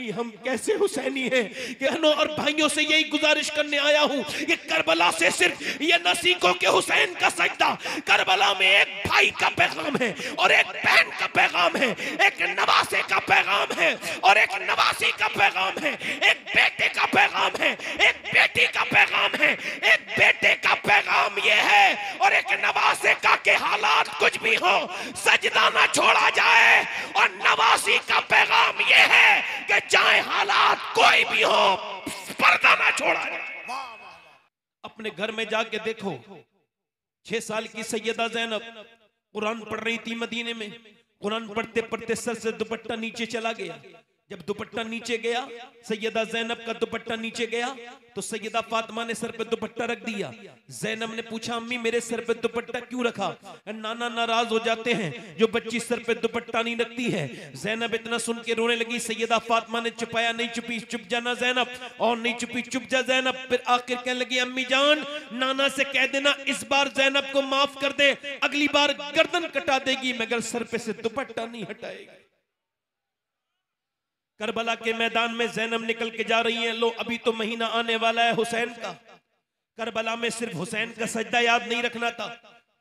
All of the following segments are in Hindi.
हम कैसे हुसैनी हैं। बहनों और भाइयों से यही गुजारिश करने आया हूं, ये करबला से सिर्फ ये न सीखो कि हुसैन का सजदा, करबला में एक भाई का पैगाम है और एक बहन का पैगाम है, एक नवासे का पैगाम है और एक नवासी का पैगाम है, एक बेटे का पैगाम है, एक बेटी का पैगाम है, एक बेटे का पैगाम ये है और एक नवासे का के हालात कुछ भी हो सजदा ना छोड़ा जाए, और नवासी का पैगाम ये है कि चाहे हालात कोई भी हो पर्दा ना छोड़ा जाए। अपने घर में जाके देखो, 6 साल की सैयदा ज़ैनब कुरान पढ़ रही थी मदीने में। कुरान पढ़ते पढ़ते सर से दुपट्टा नीचे चला गया। जब दुपट्टा नीचे गया, सैयदा ज़ैनब का दुपट्टा नीचे गया, तो सैयदा फातिमा ने सर पे दुपट्टा रख दिया। ज़ैनब ने पूछा, अम्मी मेरे सर पे दुपट्टा क्यों रखा? नाना नाराज हो जाते हैं जो बच्ची सर पे दुपट्टा नहीं रखती है। ज़ैनब इतना सुन के रोने लगी। सैयदा फातिमा ने छुपाया, नहीं चुपी, चुप जाना ज़ैनब, और नहीं चुपी, चुप जा ज़ैनब। फिर आखिर कहने लगी, अम्मी जान नाना से कह देना इस बार ज़ैनब को माफ कर दे, अगली बार गर्दन कटा देगी मगर सर पे से दुपट्टा नहीं हटाएगी। करबला के मैदान में ज़ैनब निकल के जा रही हैं। लो अभी तो महीना आने वाला है हुसैन का। करबला में सिर्फ हुसैन का सजदा याद नहीं रखना था,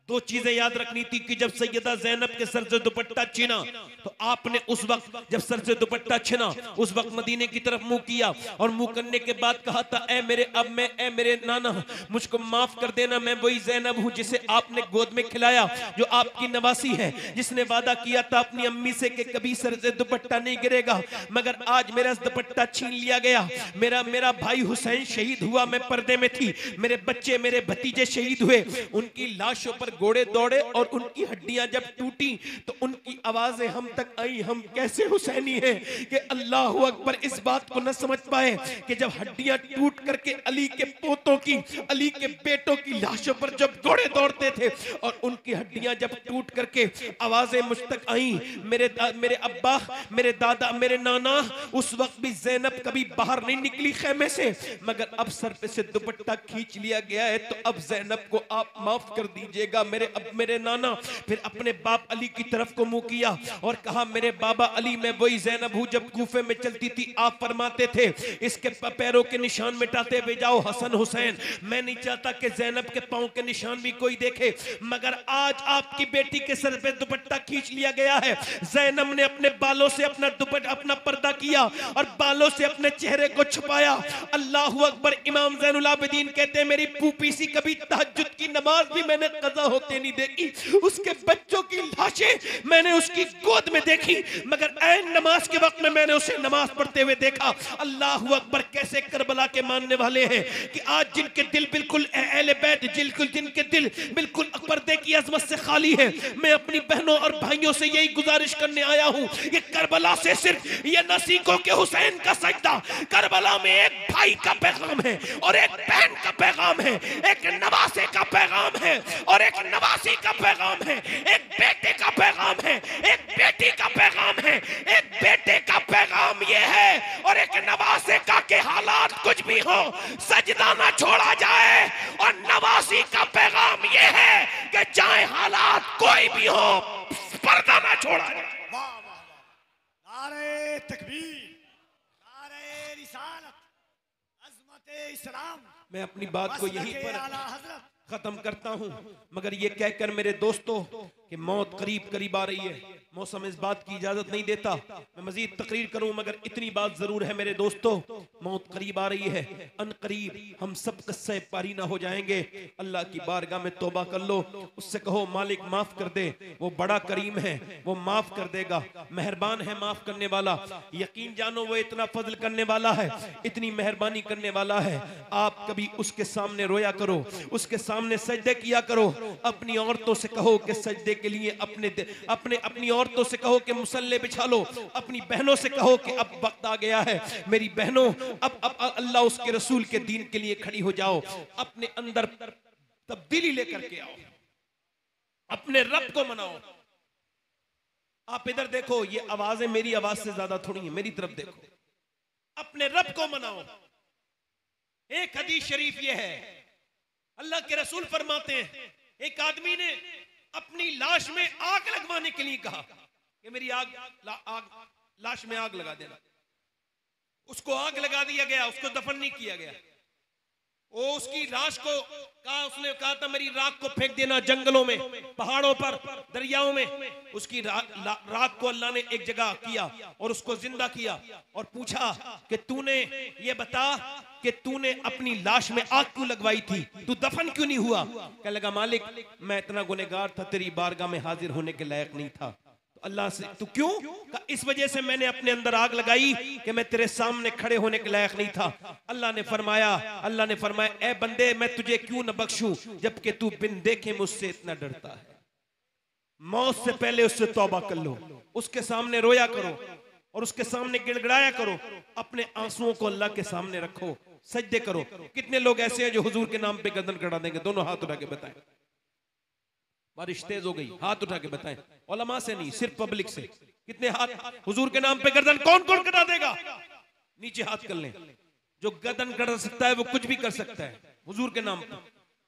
2 चीजें याद रखनी थी कि जब सैयदा ज़ैनब के सर से दुपट्टा छिना तो आपने उस वक्त जब सर से दुपट्टा छिना उस वक्त मदीने की तरफ मुंह किया और मुंह करने के बाद कहा था, ऐ मेरे अब मैं, ऐ मेरे नाना मुझको माफ कर देना, मैं वही ज़ैनब हूं जिसे आपने गोद में खिलाया, जो आपकी नवासी है, जिसने वादा किया था अपनी अम्मी से कि कभी सर से दुपट्टा नहीं गिरेगा, मगर आज मेरा दुपट्टा छीन लिया गया। मेरा भाई हुसैन शहीद हुआ, मैं पर्दे में थी, मेरे बच्चे मेरे भतीजे शहीद हुए, उनकी लाशों पर घोड़े दौड़े और उनकी हड्डियां जब टूटी तो उनकी आवाजें हम तक आई। हम कैसे हुसैनी हैं कि अल्लाह अकबर इस बात को न समझ पाए कि जब हड्डियां टूट करके अली के पोतों की, अली के बेटों की लाशों पर जब घोड़े दौड़ते थे और उनकी हड्डियां जब टूट करके आवाजें मुझ तक आई, मेरे अब्बा, मेरे दादा, मेरे नाना, उस वक्त भी ज़ैनब कभी बाहर नहीं निकली खेमे से, मगर अब सर पे से दुपट्टा खींच लिया गया है तो अब ज़ैनब को आप माफ कर दीजिएगा मेरे नाना। फिर अपने बाप अली की तरफ को मुंह किया और कहा, मेरे बाबा अली मैं वही ज़ैनब हूं जब कूफे में चलती थी आप फरमाते थे इसके पैरों के निशान मिटाते हुए जाओ हसन हुसैन। मैं नहीं चाहता कि ज़ैनब के पांव के निशान भी कोई देखे, मगर आज आपकी बेटी के सर पे दुपट्टा खींच लिया गया है। ज़ैनब ने अपने बालों से अपना पर्दा किया और बालों से अपने चेहरे को छुपाया। अल्लाह अकबर। इमाम ज़ैनुल आबिदीन कहते हैं, मेरी फूफी सी कभी तहज्जुद की नमाज भी मैंने कज़ा होते नहीं देखी, उसके बच्चों की लाशें मैंने उसकी गोद में देखी, मगर ऐन नमाज के वक्त में मैंने उसे नमाज पढ़ते हुए देखा। अल्लाह अकबर। कैसे करबला के मानने वाले हैं कि आज जिनके दिल बिल्कुल अहले बैत, जिनके दिल बिल्कुल पर्दे की अजमत से खाली है, मैं अपनी बहनों और भाइयों से यही गुजारिश करने आया हूं, ये करबला से सिर्फ ये न सीखो कि हुसैन का सजदा, करबला में एक भाई का पैगाम है और एक बहन का पैगाम है, एक नवासे का पैगाम है और एक नवासी का पैगाम है, एक बेटे का पैगाम है, एक बेटी का पैगाम है, एक बेटे का पैगाम ये है और एक नवासे का के हालात कुछ भी हो सजदा ना छोड़ा जाए, और नवासी का पैगाम ये है कि चाहे हालात कोई भी हो पर्दा ना छोड़ा जाए। नारे तकबीर, नारे रिसालत, अज़मत इस्लाम। मैं अपनी बात को यहीं पर खत्म करता हूं, मगर ये कहकर मेरे दोस्तों कि मौत करीब करीब आ रही है, मौसम इस बात की इजाजत नहीं देता मैं मजीद तकरीर करूं, मगर इतनी बात जरूर है मेरे दोस्तों, मौत करीब आ रही है, अन करीब हम सब कस्से पारी ना हो जाएंगे। अल्लाह की बारगाह में तौबा कर लो, उससे कहो मालिक माफ कर दे, वो बड़ा करीम है, वो माफ कर देगा, मेहरबान है, माफ करने वाला। यकीन जानो वो इतना फजल करने वाला है, इतनी मेहरबानी करने वाला है। आप कभी उसके सामने रोया करो, उसके सामने सजदे किया करो, अपनी औरतों से कहो कि सजदे के लिए अपनी औरतों से कहो कि मुसल्ले बिछा लो, अपनी बहनों से कहो कि अब वक्त आ गया है मेरी बहनों, अब अल्लाह उसके रसूल के दीन के लिए खड़ी हो जाओ, अपने अंदर तब्दीली लेकर के आओ, अपने रब को मनाओ। आप इधर देखो, ये आवाजें मेरी आवाज से ज्यादा थोड़ी है, मेरी तरफ देखो, अपने रब को मनाओ। एक हदीस शरीफ ये है, अल्लाह के रसूल फरमाते हैं, एक आदमी ने अपनी लाश में आग लगवाने के लिए कहा कि मेरी लाश में आग लगा देना। उसको आग लगा दिया गया, उसको दफन नहीं किया गया। वो उसकी लाश को कहा, उसने कहा था मेरी राख को फेंक देना जंगलों में, पहाड़ों पर, दरियाओं में। उसकी राख को अल्लाह ने एक जगह किया और उसको जिंदा किया और पूछा कि तूने ये बता कि तूने अपनी लाश में आग क्यों लगवाई थी, तू दफन क्यों नहीं हुआ? कहने लगा मालिक मैं इतना गुनहगार था, तेरी बारगाह में हाजिर होने के लायक नहीं था। अल्लाह से तू क्यों? इस वजह से मैंने अपने अंदर आग लगाई कि मैं तेरे सामने खड़े होने के लायक नहीं था। अल्लाह ने फरमाया ए बंदे मैं तुझे क्यों न बख्शूं जबकि तू बिन देखे मुझसे इतना डरता है। मौत से पहले उससे तौबा कर लो, उसके सामने रोया करो और उसके सामने गिड़गिड़ाया करो, अपने आंसुओं को अल्लाह के सामने रखो, सजदे करो। कितने लोग ऐसे हैं जो हुजूर के नाम पे गर्दन कटा देंगे? दोनों हाथ उठा के बताएं। बारिश तेज हो गई, हाथ उठा के बताएं। उलमा से नहीं, सिर्फ पब्लिक से। कितने हाथ हुजूर के नाम पे गर्दन कौन कौन कटा देगा? नीचे हाथ कर लें। जो गर्दन कटा सकता है वो कुछ भी कर सकता है हुजूर के नाम पे।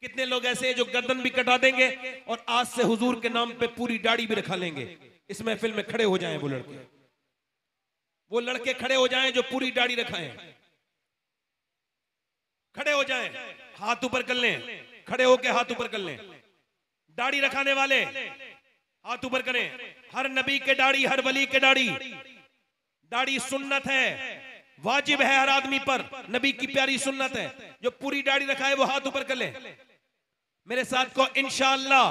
कितने लोग ऐसे हैं जो गर्दन भी कटा देंगे और आज से हुजूर के नाम पे पूरी दाढ़ी भी रखा लेंगे। इस महफिल में खड़े हो जाएं वो लड़के खड़े हो जाएं जो पूरी दाढ़ी रखाएं, खड़े हो जाएं, हाथ ऊपर कर लें, खड़े होके हाथ ऊपर कर लें। दाढ़ी रखाने वाले हाथ ऊपर करें। हर नबी के दाढ़ी, हर वली के दाढ़ी, दाढ़ी सुन्नत है, वाजिब है हर आदमी पर, नबी की प्यारी सुन्नत है। जो पूरी दाढ़ी रखा है वो हाथ ऊपर कर ले। मेरे साथ को इंशाअल्लाह।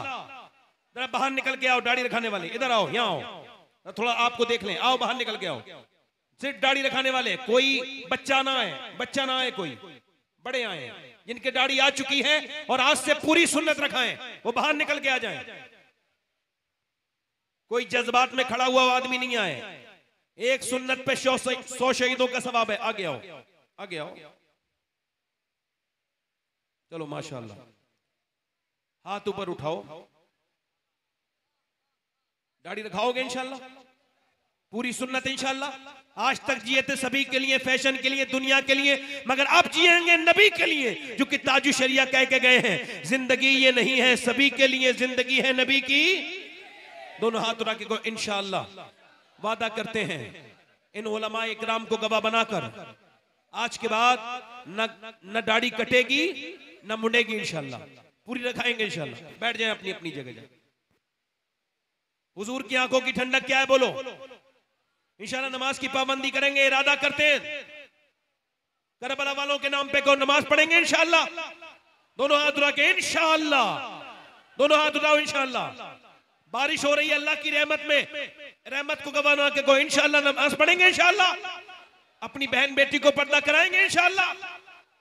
जरा बाहर निकल के आओ दाढ़ी रखाने वाले, इधर आओ, यहाँ आओ, थोड़ा आपको देख लें, आओ बाहर निकल के आओ। सिर्फ दाढ़ी रखाने वाले, कोई बच्चा ना आए, बच्चा ना आए, कोई बड़े आए जिनके दाढ़ी आ चुकी है और आज से पूरी सुन्नत रखाएं, वो बाहर निकल के आ जाएं। कोई जज्बात में खड़ा हुआ आदमी नहीं आए। एक सुन्नत पे 100 शहीदों का सवाब है। आगे आओ, आगे आओ, चलो माशाअल्लाह। हाथ ऊपर उठाओ, दाढ़ी रखाओगे इंशाअल्लाह, पूरी सुन्नत इंशाअल्लाह। आज तक जिए थे सभी के लिए, फैशन के लिए, दुनिया के लिए, मगर अब जिएंगे नबी के लिए, जो कि ताजु शरिया कह के गए हैं। जिंदगी ये नहीं है सभी के लिए, जिंदगी है नबी की। दोनों हाथ उठा के को इंशाअल्लाह वादा करते हैं इन उलमा इकराम को गवाह बनाकर, आज के बाद न दाढ़ी कटेगी न मुड़ेगी इंशाअल्लाह, पूरी रखाएंगे इंशाअल्लाह। बैठ जाएं अपनी अपनी जगह। हुजूर की आंखों की ठंडक क्या है बोलो? इंशाअल्लाह नमाज की पाबंदी करेंगे, इरादा करते हैं। करबला वालों के नाम पे को नमाज पढ़ेंगे इंशाअल्लाह। दोनों हाथ उठा के इंशाअल्लाह, दोनों हाथ उठाओ इंशाअल्लाह। बारिश हो रही है अल्लाह की रहमत में, रहमत को गवाना के को इंशाअल्लाह नमाज पढ़ेंगे इंशाअल्लाह। अपनी बहन बेटी को पर्दा कराएंगे इंशाअल्लाह।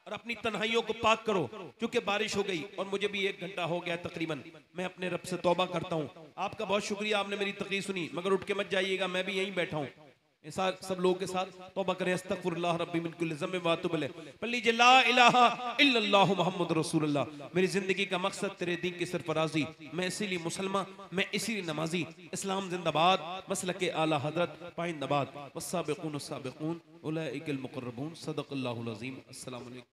और अपनी तन्हाइयों को पाक करो, क्योंकि बारिश हो गई और मुझे भी 1 घंटा हो गया तकरीबन। मैं अपने रब से तौबा करता हूँ। आपका बहुत शुक्रिया, आपने मेरी तकरीर सुनी, मगर उठ के मत जाइएगा, मैं भी यहीं बैठा हूँ। सब लोगों के साथ तौबा करें। अस्तगफिरुल्लाह रब्बी मिन कुल्लि ज़म्बिन व अतूबु इलैह। पढ़ लीजिए ला इलाहा इल्लल्लाहु मुहम्मदुर रसूलुल्लाह। मेरी जिंदगी का मकसद तेरे दीन की सरफराजी, मैं इसीलिए मुसलमान, मैं इसीलिए नमाजी। इस्लाम जिंदाबाद, मसलके आला हजरत पाइंदाबाद। वस्साबिकून अस्साबिकून उलाइकल मुक़र्रबून। सदक़ल्लाहुल अज़ीम। अस्सलामु अलैकुम।